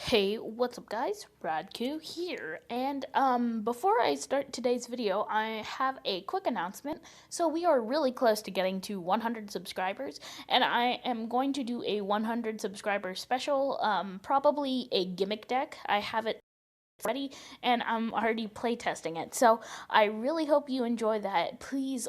Hey, what's up guys? Radku here. And before I start today's video, I have a quick announcement. So we are really close to getting to 100 subscribers, and I am going to do a 100 subscriber special, probably a gimmick deck. I have it ready and I'm already playtesting it. So I really hope you enjoy that. Please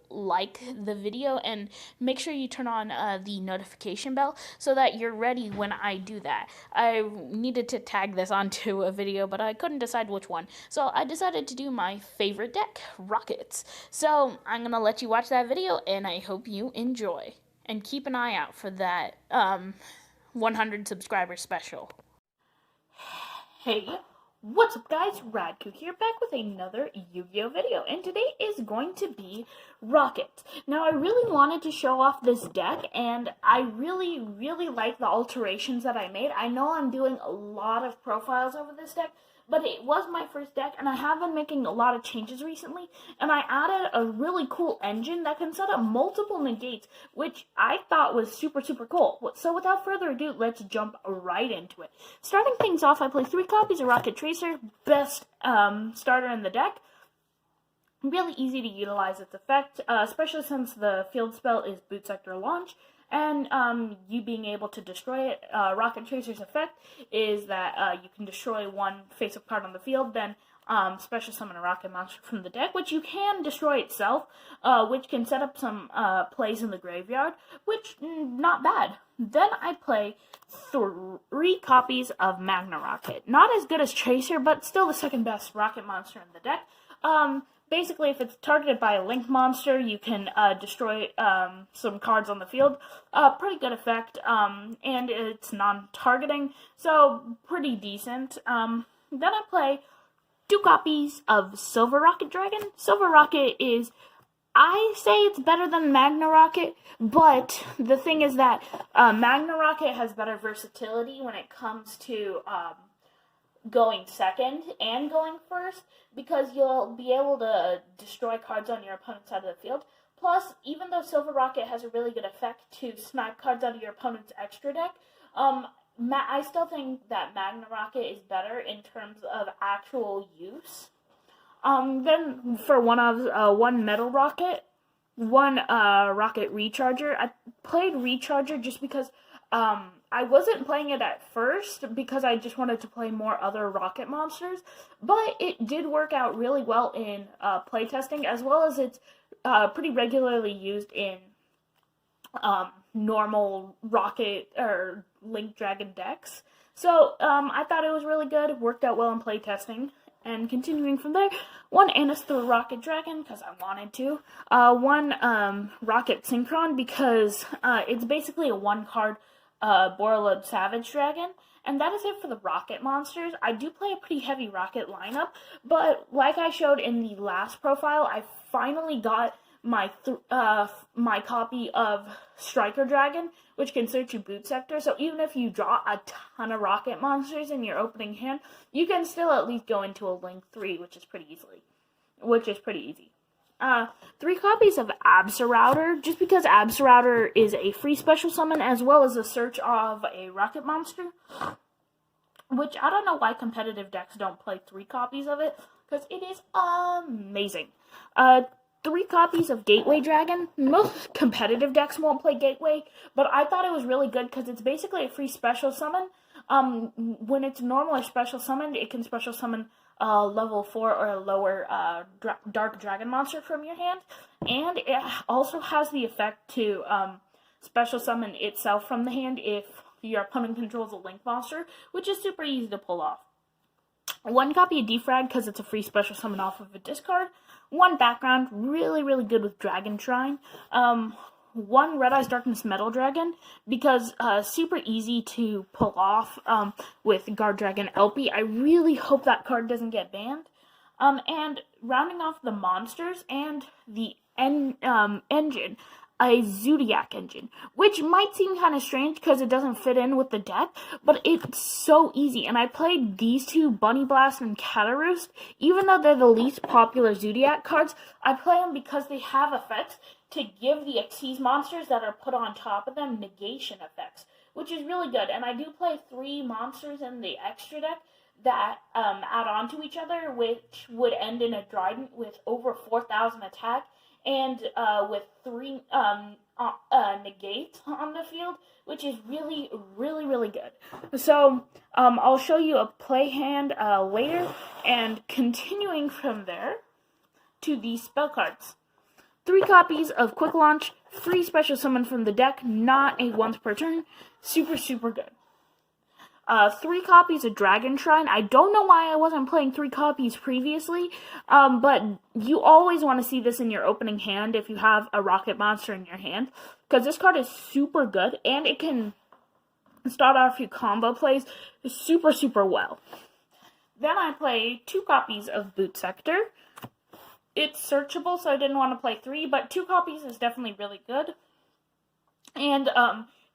like the video and make sure you turn on the notification bell so that you're ready when I do that. I needed to tag this onto a video, but I couldn't decide which one. So I decided to do my favorite deck, Rockets. So I'm going to let you watch that video and I hope you enjoy. And keep an eye out for that 100 subscriber special. Hey, what's up guys, Radku here, back with another Yu-Gi-Oh video, and today is going to be Rokket. Now I really wanted to show off this deck, and I really like the alterations that I made. I know I'm doing a lot of profiles over this deck, but it was my first deck, and I have been making a lot of changes recently, and I added a really cool engine that can set up multiple negates, which I thought was super cool. So without further ado, let's jump right into it. Starting things off, I play 3 copies of Rokket Tracer, best starter in the deck. Really easy to utilize its effect, especially since the field spell is Boot Sector Launch. And you being able to destroy it, Rokket Tracer's effect is that you can destroy one face-up card on the field, then special summon a rocket monster from the deck, which you can destroy itself, which can set up some plays in the graveyard, which, not bad. Then I play 3 copies of Magna Rokket. Not as good as Tracer, but still the second best rocket monster in the deck. Basically, if it's targeted by a link monster, you can destroy some cards on the field. Pretty good effect, and it's non-targeting, so pretty decent. Then I play 2 copies of Silver Rocket Dragon. Silver Rocket is, I say it's better than Magna Rokket, but the thing is that Magna Rokket has better versatility when it comes to going second and going first, because you'll be able to destroy cards on your opponent's side of the field. Plus, even though Silver Rocket has a really good effect to snipe cards out of your opponent's extra deck, I still think that Magna Rokket is better in terms of actual use. Then for one Metal Rocket, one Rocket Recharger. I played Recharger just because I wasn't playing it at first because I just wanted to play more other rocket monsters, but it did work out really well in playtesting, as well as it's pretty regularly used in normal rocket or Link Dragon decks. So I thought it was really good. It worked out well in playtesting. And continuing from there, one Anisthor Rocket Dragon, because I wanted to. One Rocket Synchron, because it's basically a 1-card Borreload Savage Dragon. And that is it for the rocket monsters. I do play a pretty heavy rocket lineup, but like I showed in the last profile, I finally got my my copy of Striker Dragon, which can search your boot sector. So even if you draw a ton of rocket monsters in your opening hand, you can still at least go into a Link 3, which is pretty easy. 3 copies of Absorouter, just because Absorouter is a free special summon as well as a search of a rocket monster, which I don't know why competitive decks don't play 3 copies of it, because it is amazing. 3 copies of Gateway Dragon. Most competitive decks won't play Gateway, but I thought it was really good because it's basically a free special summon. When it's normal or special summoned, it can special summon level 4 or lower Dark Dragon monster from your hand, and it also has the effect to special summon itself from the hand if your opponent controls a Link monster, which is super easy to pull off. 1 copy of Defrag, because it's a free special summon off of a discard. 1 background, really good with Dragon Shrine. 1 Red Eyes Darkness Metal Dragon, because super easy to pull off with Guard Dragon LP. I really hope that card doesn't get banned. And rounding off the monsters and the engine, a Zodiac engine, which might seem kind of strange because it doesn't fit in with the deck, but it's so easy. And I played these 2, Bunny Blast and Cataroost. Even though they're the least popular Zodiac cards, I play them because they have effects to give the Xyz monsters that are put on top of them negation effects, which is really good. And I do play 3 monsters in the extra deck that add on to each other, which would end in a Trident with over 4,000 attack and with 3 negates on the field, which is really, really, really good. So I'll show you a play hand later, and continuing from there to the spell cards. 3 copies of Quick Launch, free special summon from the deck, not a once per turn. Super, super good. 3 copies of Dragon Shrine. I don't know why I wasn't playing 3 copies previously, but you always want to see this in your opening hand if you have a Rokket monster in your hand, because this card is super good, and it can start off your combo plays super, super well. Then I play 2 copies of Boot Sector. It's searchable, so I didn't want to play 3, but 2 copies is definitely really good. And,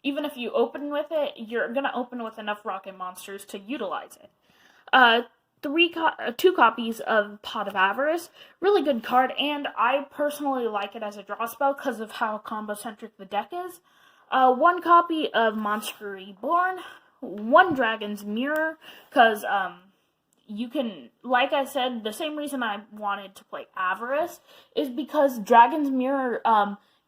even if you open with it, you're going to open with enough Rokket monsters to utilize it. 2 copies of Pot of Avarice. Really good card, and I personally like it as a draw spell because of how combo-centric the deck is. 1 copy of Monster Reborn. 1 Dragon's Mirror, because you can, like I said, the same reason I wanted to play Avarice is because Dragon's Mirror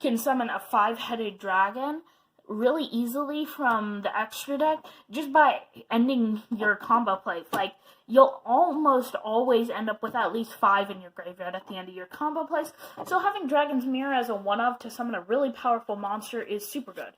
can summon a 5-headed dragon really easily from the extra deck just by ending your combo plays. Like, you'll almost always end up with at least 5 in your graveyard at the end of your combo plays. So having Dragon's Mirror as a 1-of to summon a really powerful monster is super good.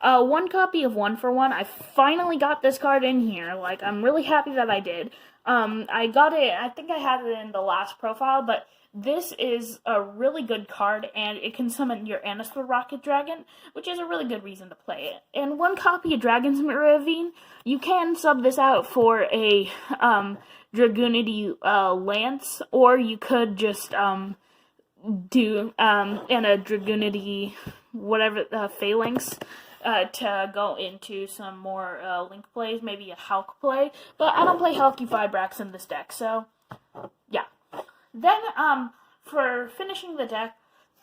1 copy of 1-for-1. I finally got this card in here. Like, I'm really happy that I did. I got it, I think I had it in the last profile, but this is a really good card, and it can summon your Anistor Rokket Dragon, which is a really good reason to play it. And 1 copy of Dragon's Ravine, you can sub this out for a Dragoonity Lance, or you could just do and a Dragoonity whatever Phalanx to go into some more Link plays, maybe a Hulk play, but I don't play Hulky Vibrax in this deck, so yeah. Then, for finishing the deck,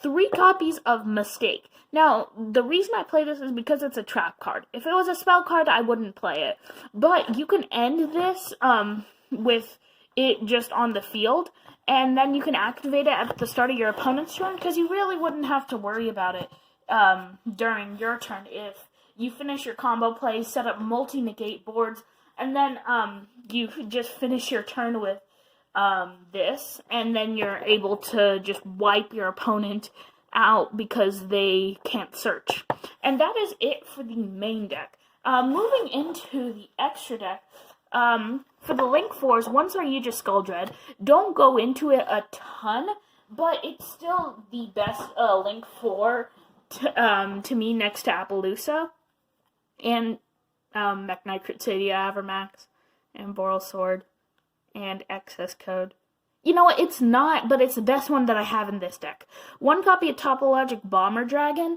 3 copies of Mistake. Now, the reason I play this is because it's a trap card. If it was a spell card, I wouldn't play it. But you can end this with it just on the field, and then you can activate it at the start of your opponent's turn, because you really wouldn't have to worry about it during your turn if you finish your combo play, set up multi-negate boards, and then you just finish your turn with this, and then you're able to just wipe your opponent out because they can't search. And that is it for the main deck. Moving into the extra deck, for the Link 4s, once are Aegis Skull Dread. Don't go into it a ton, but it's still the best Link 4 to me, next to Appaloosa and Mekk-Knight Crusadia Avermax and Boral Sword and Excess Code. You know what, it's not, but it's the best one that I have in this deck. 1 copy of Topologic Bomber Dragon,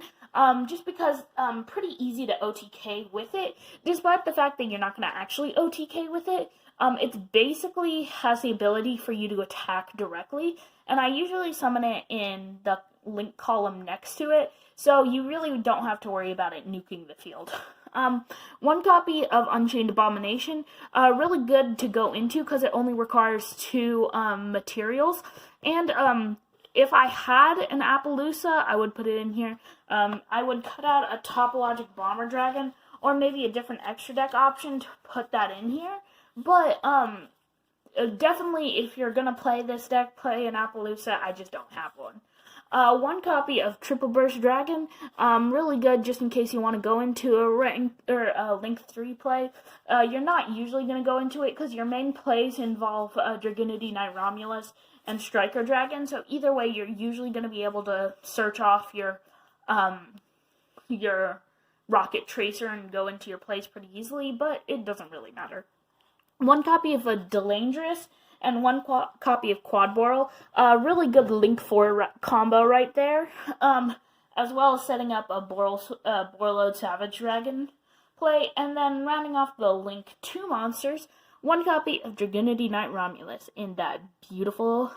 just because pretty easy to OTK with it, despite the fact that you're not going to actually OTK with it. It basically has the ability for you to attack directly, and I usually summon it in the link column next to it, so you really don't have to worry about it nuking the field. 1 copy of Unchained Abomination, really good to go into because it only requires 2 materials, and if I had an Appaloosa, I would put it in here. I would cut out a Topologic Bomber Dragon, or maybe a different extra deck option to put that in here, but definitely if you're going to play this deck, play an Appaloosa. I just don't have one. 1 copy of Triple Burst Dragon, really good just in case you want to go into a rank or a Link 3 play. You're not usually going to go into it because your main plays involve Dragoonity Knight Romulus and Striker Dragon, so either way you're usually going to be able to search off your Rokket Tracer and go into your plays pretty easily, but it doesn't really matter. 1 copy of a Delandris and 1 copy of Quad Boral. Really good Link 4 combo right there, as well as setting up a Borload Savage Dragon play, and then rounding off the Link 2 monsters, 1 copy of Dragoonity Knight Romulus in that beautiful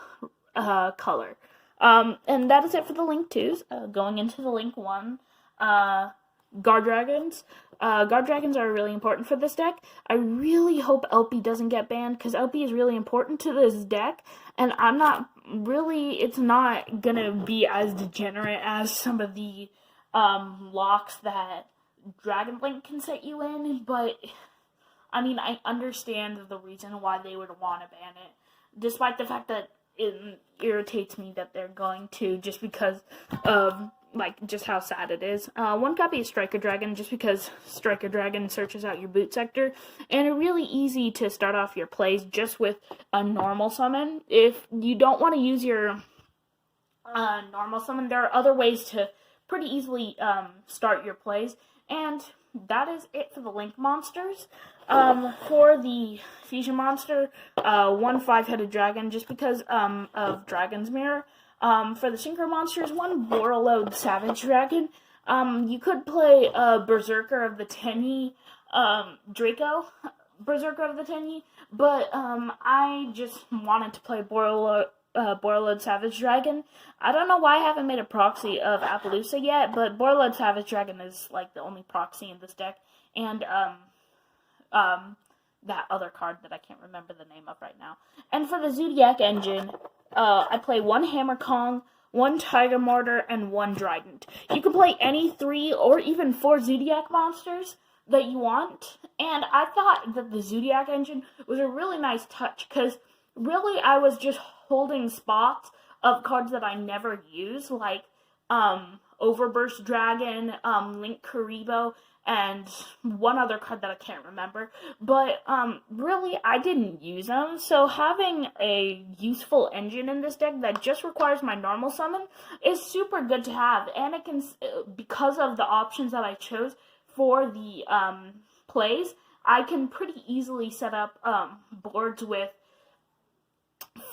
color. And that is it for the Link 2s. Going into the Link 1, Guard Dragons. Guard Dragons are really important for this deck. I really hope LP doesn't get banned, because LP is really important to this deck, and it's not gonna be as degenerate as some of the locks that Dragon Link can set you in, but I mean, I understand the reason why they would want to ban it, despite the fact that it irritates me that they're going to, just because of, just how sad it is. One copy of Striker Dragon, just because Striker Dragon searches out your boot sector, and it's really easy to start off your plays just with a normal summon. If you don't want to use your normal summon, there are other ways to pretty easily start your plays, and that is it for the Link monsters. For the Fusion monster, 1 5-headed dragon, just because of Dragon's Mirror. For the Synchro monsters, 1 Borreload Savage Dragon. You could play Berserker of the Tenyi, Draco, Berserker of the Tenyi, but I just wanted to play Borreload Savage Dragon. I don't know why I haven't made a proxy of Appaloosa yet, but Borreload Savage Dragon is the only proxy in this deck, and that other card that I can't remember the name of right now. And for the Zodiac Engine, I play 1 Hammer Kong, 1 Tiger Mortar, and 1 Trident. You can play any 3 or even 4 Zodiac monsters that you want, and I thought that the Zodiac Engine was a really nice touch, because really I was just holding spots of cards that I never use, like Overburst Dragon, Link Karibo, and one other card that I can't remember, but really I didn't use them, so having a useful engine in this deck that just requires my normal summon is super good to have, and it can, because of the options that I chose for the plays, I can pretty easily set up boards with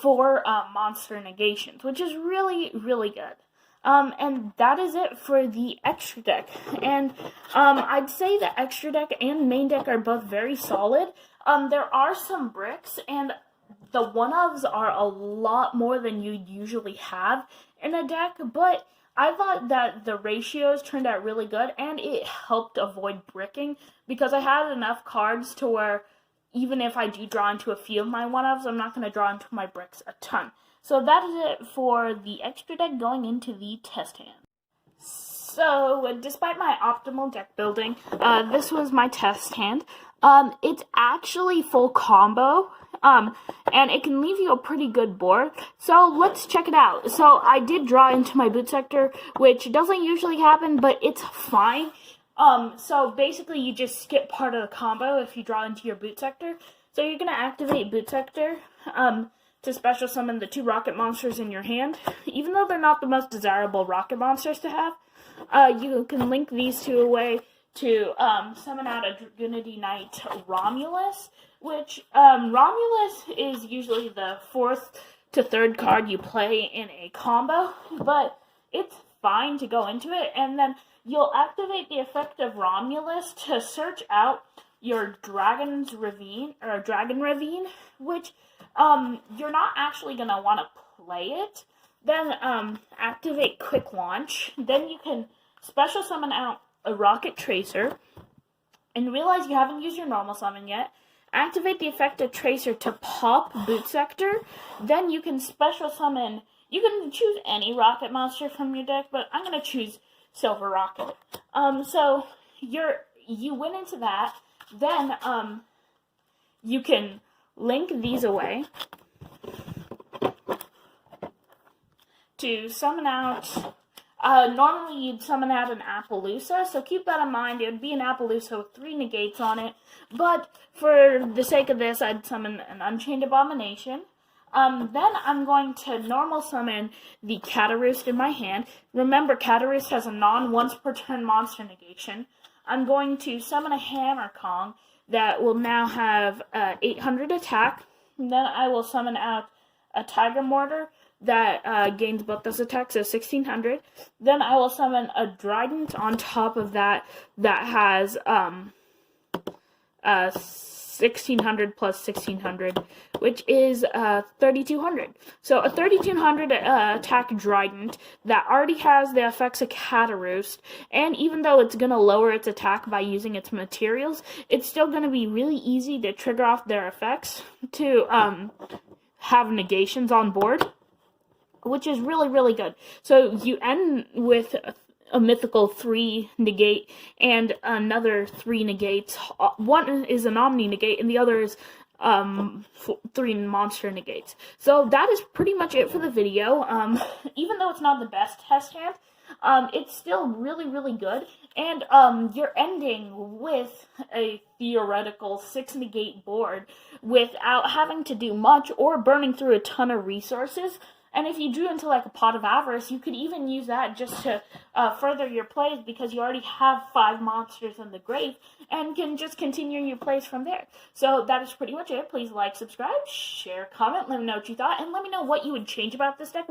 4 monster negations, which is really, really good. And that is it for the extra deck. And I'd say the extra deck and main deck are both very solid. There are some bricks, and the one-ofs are a lot more than you'd usually have in a deck, but I thought that the ratios turned out really good, and it helped avoid bricking, because I had enough cards to where even if I do draw into a few of my one-ofs, I'm not going to draw into my bricks a ton. So that is it for the extra deck going into the test hand. So, despite my optimal deck building, this was my test hand. It's actually full combo, and it can leave you a pretty good board. So let's check it out. So I did draw into my boot sector, which doesn't usually happen, but it's fine. So basically you just skip part of the combo if you draw into your boot sector. So you're going to activate boot sector, to special summon the 2 rocket monsters in your hand. Even though they're not the most desirable rocket monsters to have, you can link these 2 away to summon out a Dragunity Knight Romulus, which Romulus is usually the 4th to 3rd card you play in a combo, but it's fine to go into it, and then you'll activate the effect of Romulus to search out your Dragon Ravine, which you're not actually going to want to play it. Then activate Quick Launch. Then you can special summon out a Rocket Tracer, and realize you haven't used your normal summon yet. Activate the effect of Tracer to pop Boot Sector. Then you can special summon, you can choose any rocket monster from your deck, but I'm going to choose Silver Rocket. So you went into that. Then you can link these away to summon out. Normally you'd summon out an Appaloosa, so keep that in mind. It would be an Appaloosa with 3 negates on it, but for the sake of this, I'd summon an Unchained Abomination. Then I'm going to normal summon the Cataroost in my hand. Remember, Cataroost has a non-once per turn monster negation. I'm going to summon a Hammer Kong that will now have 800 attack. And then I will summon out a Tiger Mortar that gains both those attacks, so 1600. Then I will summon a Trident on top of that has 1600 plus 1600, which is 3200. So a 3200 attack Trident that already has the effects of Cataroost, and even though it's going to lower its attack by using its materials, it's still going to be really easy to trigger off their effects to have negations on board, which is really, really good. So you end with a mythical 3 negate and another 3 negates. One is an Omni negate and the other is 3 monster negates. So that is pretty much it for the video. Even though it's not the best test hand, it's still really, really good. And you're ending with a theoretical 6 negate board without having to do much or burning through a ton of resources. And if you drew into like a Pot of Avarice, you could even use that just to further your plays, because you already have 5 monsters in the grave and can just continue your plays from there. So that is pretty much it. Please like, subscribe, share, comment, let me know what you thought, and let me know what you would change about this deck.